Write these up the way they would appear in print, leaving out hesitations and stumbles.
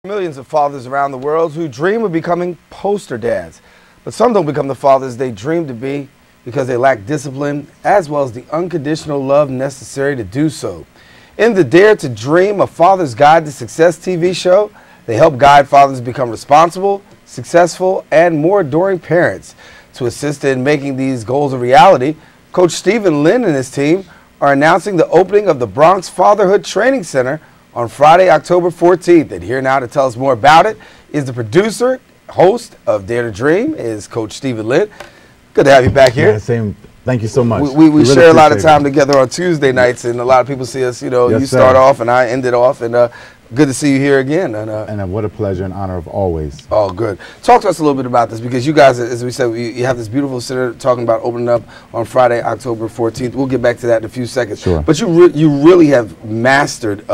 Millions of fathers around the world who dream of becoming poster dads. But some don't become the fathers they dream to be because they lack discipline as well as the unconditional love necessary to do so. In the Dare to Dream, a Father's Guide to Success TV show, they help guide fathers become responsible, successful, and more adoring parents. To assist in making these goals a reality, Coach Stevan Lynn and his team are announcing the opening of the Bronx Fatherhood Training Center on Friday, October 14th. And here now to tell us more about it is the producer, host of Dare2Dream, is Coach Stevan Lynn. Good to have you back here. Yeah, same. Thank you so much. We really share a lot of time together on Tuesday nights, and a lot of people see us, you know, Yes, you sir. start off and I end it off, and good to see you here again. And what a pleasure and honor of always. Oh, good. Talk to us a little bit about this, because you guys, as we said, you have this beautiful center talking about opening up on Friday, October 14th. We'll get back to that in a few seconds. Sure. But you really have mastered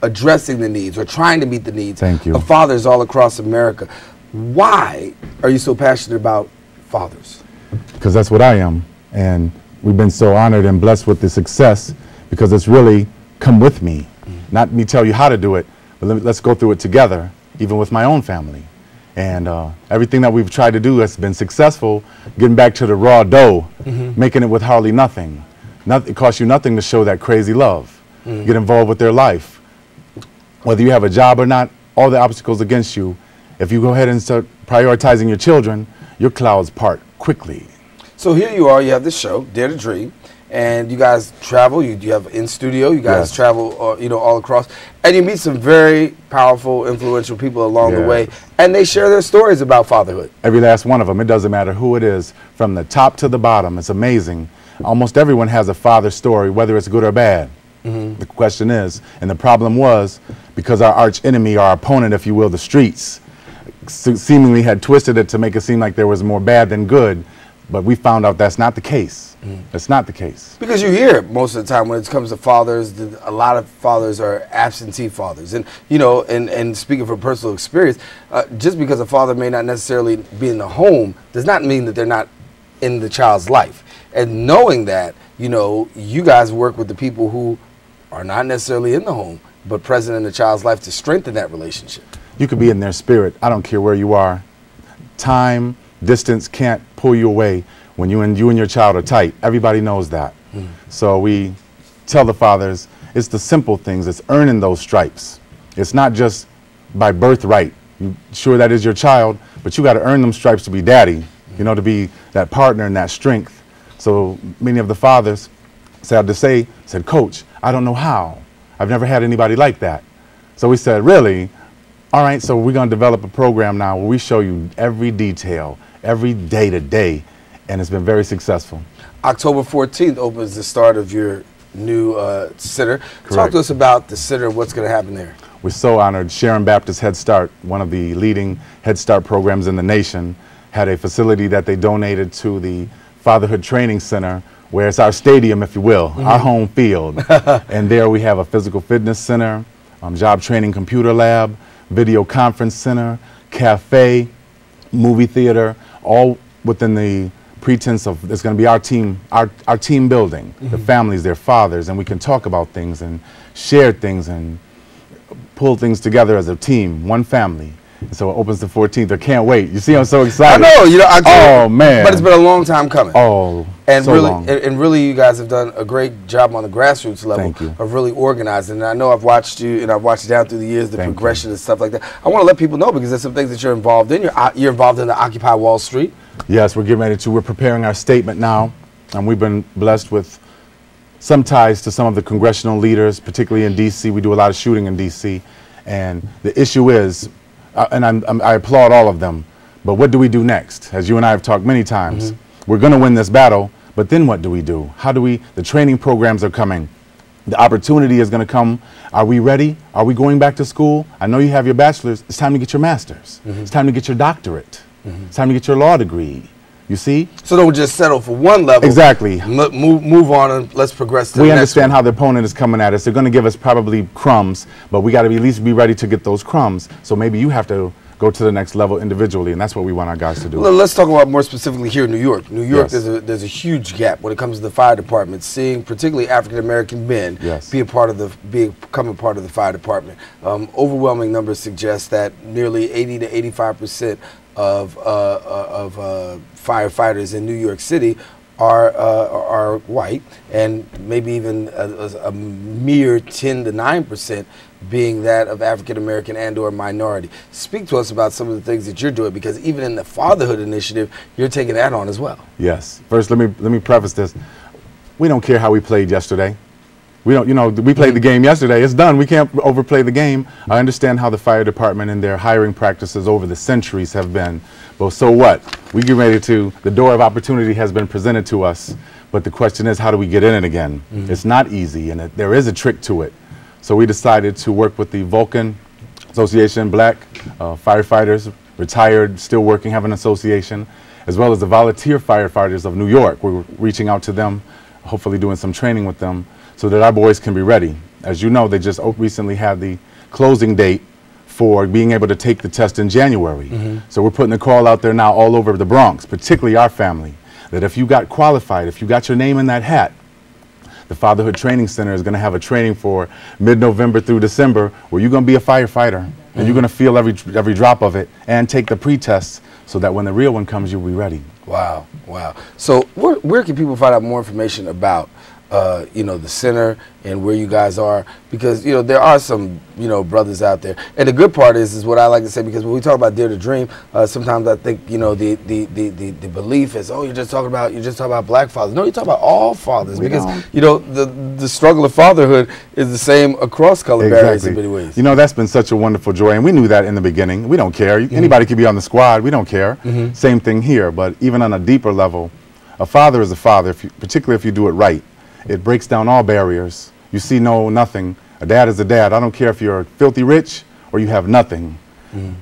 addressing the needs or trying to meet the needs of fathers all across America. Why are you so passionate about fathers? Because that's what I am. And we've been so honored and blessed with the success because it's really come with me. Not me tell you how to do it, but let's go through it together, even with my own family. And everything that we've tried to do has been successful, getting back to the raw dough, making it with hardly nothing. It costs you nothing to show that crazy love. Get involved with their life. Whether you have a job or not, all the obstacles against you, if you go ahead and start prioritizing your children, your clouds part quickly. So here you are, you have this show, Dare to Dream, and you guys travel, you have in studio, you guys travel you know, all across, and you meet some very powerful, influential people along the way, and they share their stories about fatherhood. Every last one of them, it doesn't matter who it is, from the top to the bottom, it's amazing. Almost everyone has a father story, whether it's good or bad. The question is, and the problem was, because our arch enemy, our opponent, if you will, the streets, seemingly had twisted it to make it seem like there was more bad than good, but we found out that's not the case. That's not the case. Because you hear most of the time when it comes to fathers, a lot of fathers are absentee fathers. And, you know, and speaking from personal experience, just because a father may not necessarily be in the home does not mean that they're not in the child's life. And knowing that, you know, you guys work with the people who are not necessarily in the home, but present in the child's life to strengthen that relationship. You could be in their spirit. I don't care where you are. Time, distance can't pull you away when you and your child are tight. Everybody knows that. So we tell the fathers, it's the simple things. It's earning those stripes. It's not just by birthright. Sure, that is your child, but you got to earn them stripes to be daddy, you know, to be that partner and that strength. So many of the fathers, sad to say, said, Coach, I don't know how. I've never had anybody like that. So we said, really? All right, so we're going to develop a program now where we show you every detail, every day to day, and it's been very successful. October 14th opens the start of your new center. Correct. Talk to us about the center, what's going to happen there. We're so honored. Sharon Baptist Head Start, one of the leading Head Start programs in the nation, had a facility that they donated to the Fatherhood Training Center, where it's our stadium, if you will, our home field. And there we have a physical fitness center, job training computer lab, video conference center, cafe, movie theater, all within the pretense of it's going to be our team building, the families, their fathers, and we can talk about things and share things and pull things together as a team, one family. And so it opens the 14th. I can't wait. You see, I'm so excited. I know, you know. Oh man! But it's been a long time coming. Oh, and so really, long. and really, you guys have done a great job on the grassroots level of really organizing. And I know I've watched you, and I've watched down through the years the progression and stuff like that. I want to let people know because there's some things that you're involved in. You're involved in the Occupy Wall Street. Yes, we're getting ready to. We're preparing our statement now, and we've been blessed with some ties to some of the congressional leaders, particularly in D.C. We do a lot of shooting in D.C., and the issue is. And I applaud all of them, but what do we do next? As you and I have talked many times, we're going to win this battle, but then what do we do? How do we, the training programs are coming. The opportunity is going to come. Are we ready? Are we going back to school? I know you have your bachelor's. It's time to get your master's. It's time to get your doctorate. It's time to get your law degree. You see? So don't just settle for one level. Exactly. Move on and let's progress to the next. We understand how the opponent is coming at us. They're going to give us probably crumbs, but we got to at least be ready to get those crumbs. So maybe you have to go to the next level individually, and that's what we want our guys to do. Well, let's talk about more specifically here in New York. New York, Yes. there's a huge gap when it comes to the fire department, seeing particularly African American men Yes. become a part of the fire department. Overwhelming numbers suggest that nearly 80 to 85% of firefighters in New York City are white, and maybe even a mere 10 to 9% being that of African American and or minority. Speak to us about some of the things that you're doing, because even in the Fatherhood initiative, you're taking that on as well. Yes. First, let me preface this. We don't care how we played yesterday. We don't, we played the game yesterday. It's done. We can't overplay the game. I understand how the fire department and their hiring practices over the centuries have been. But so what? We get ready to, the door of opportunity has been presented to us. But the question is, how do we get in it again? It's not easy, and there is a trick to it. So we decided to work with the Vulcan Association, Black firefighters, retired, still working, have an association, as well as the volunteer firefighters of New York. We're reaching out to them, hopefully doing some training with them, so that our boys can be ready. As you know, they just recently had the closing date for being able to take the test in January. So we're putting a call out there now all over the Bronx, particularly our family, that if you got qualified, if you got your name in that hat, the Fatherhood Training Center is going to have a training for mid-November through December where you're going to be a firefighter and you're going to feel every drop of it and take the pre-tests so that when the real one comes, you'll be ready. Wow, wow. So where can people find out more information about the center and where you guys are? Because there are some brothers out there, and the good part is what I like to say, because when we talk about Dare to Dream, sometimes I think the belief is, oh, you're just talking about black fathers. No, you're talking about all fathers, because the struggle of fatherhood is the same across color barriers in many ways. That's been such a wonderful joy, and we knew that in the beginning. We don't care. Anybody could be on the squad. We don't care. Same thing here, but even on a deeper level, a father is a father, particularly if you do it right. It breaks down all barriers. You see nothing. A dad is a dad. I don't care if you're filthy rich or you have nothing.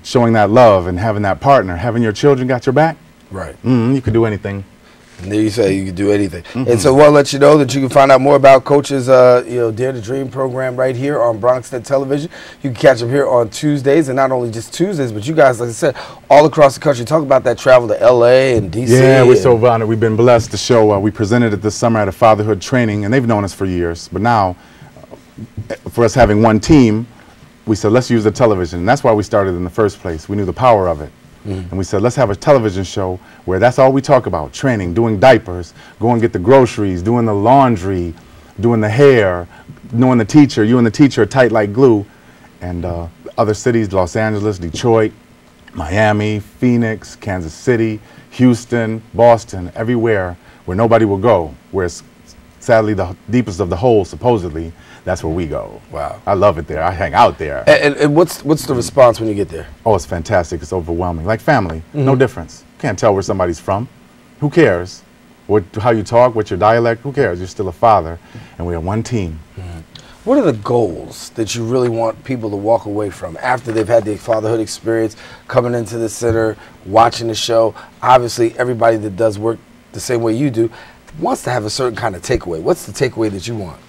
Showing that love and having that partner, having your children got your back. Right. You can do anything. And there you say you can do anything. And so we'll let you know that you can find out more about Coach's Dare to Dream program right here on Bronx Net Television. You can catch them here on Tuesdays, and not only just Tuesdays, but you guys, like I said, all across the country. Talk about that travel to LA and DC. Yeah, we're so honored. We've been blessed to show. We presented it this summer at a fatherhood training, and they've known us for years. But now, for us having one team, we said, let's use the television. And that's why we started in the first place. We knew the power of it. And we said, let's have a television show where that's all we talk about: training, doing diapers, go and get the groceries, doing the laundry, doing the hair, knowing the teacher. You and the teacher are tight like glue. And other cities, Los Angeles, Detroit, Miami, Phoenix, Kansas City, Houston, Boston, everywhere where nobody will go, where it's sadly the deepest of the hole, supposedly. That's where we go. Wow. I love it there. I hang out there. And what's the response when you get there? Oh, it's fantastic. It's overwhelming. Like family. No difference. Can't tell where somebody's from. Who cares? How you talk, what your dialect, who cares? You're still a father, and we are one team. What are the goals that you really want people to walk away from after they've had the fatherhood experience, coming into the center, watching the show? Obviously, everybody that does work the same way you do wants to have a certain kind of takeaway. What's the takeaway that you want?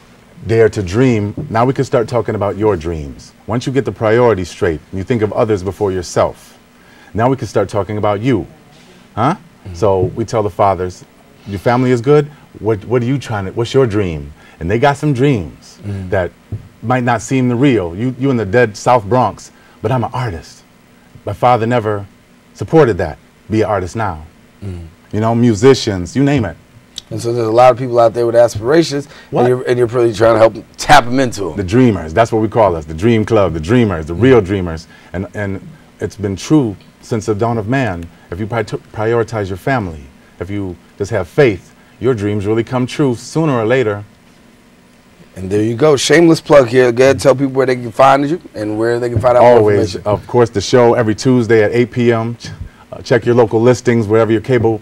Dare to dream. Now we can start talking about your dreams. Once you get the priorities straight, and you think of others before yourself, now we can start talking about you. So we tell the fathers, your family is good. What are you trying to, what's your dream? And they got some dreams that might not seem the real. You in the dead South Bronx, but I'm an artist. My father never supported that. Be an artist now. Musicians, you name it. And so there's a lot of people out there with aspirations, and you're really trying to help tap them into them. The dreamers, that's what we call us, the dream club, the dreamers, the real dreamers. And it's been true since the dawn of man. If you prioritize your family, if you just have faith, your dreams really come true sooner or later. And there you go. Shameless plug here. Go ahead and tell people where they can find you and where they can find out more information. Of course, the show every Tuesday at 8 p.m. Check your local listings, wherever your cable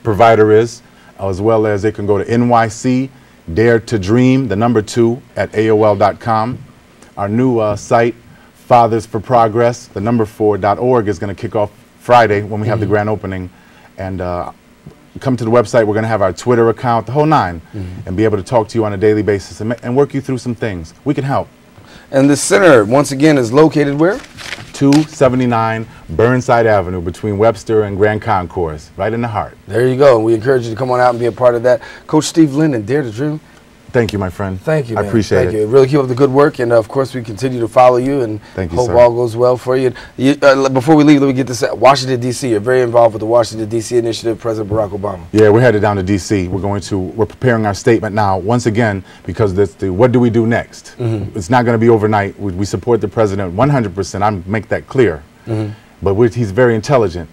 provider is, as well as they can go to NYC, Dare to Dream, the number 2 at AOL.com. Our new site, Fathers for Progress, the number 4.org, is going to kick off Friday when we have the grand opening. And come to the website. We're going to have our Twitter account, the whole nine, and be able to talk to you on a daily basis and work you through some things. We can help. And the center, once again, is located where? 279 Burnside Avenue between Webster and Grand Concourse, right in the heart. There you go. We encourage you to come on out and be a part of that. Coach Steve Lynn and Dare to Dream. Thank you, my friend. Thank you, man. I appreciate Thank it. you. Really keep up the good work, and of course, we continue to follow you and Thank you, hope sir. all goes well for you. Before we leave, let me get this out. Washington, D.C. You're very involved with the Washington, D.C. initiative, President Barack Obama. Yeah, we're headed down to D.C. We're preparing our statement now, once again, because what do we do next? It's not going to be overnight. We support the president 100%. I make that clear. But he's very intelligent.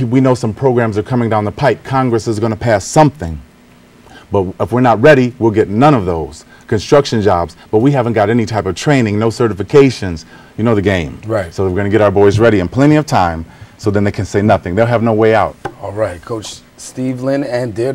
We know some programs are coming down the pike. Congress is going to pass something. But if we're not ready, we'll get none of those. Construction jobs, but we haven't got any type of training, no certifications. You know the game. Right. So we're going to get our boys ready in plenty of time so then they can say nothing. They'll have no way out. All right, Coach Steve Lynn and Dare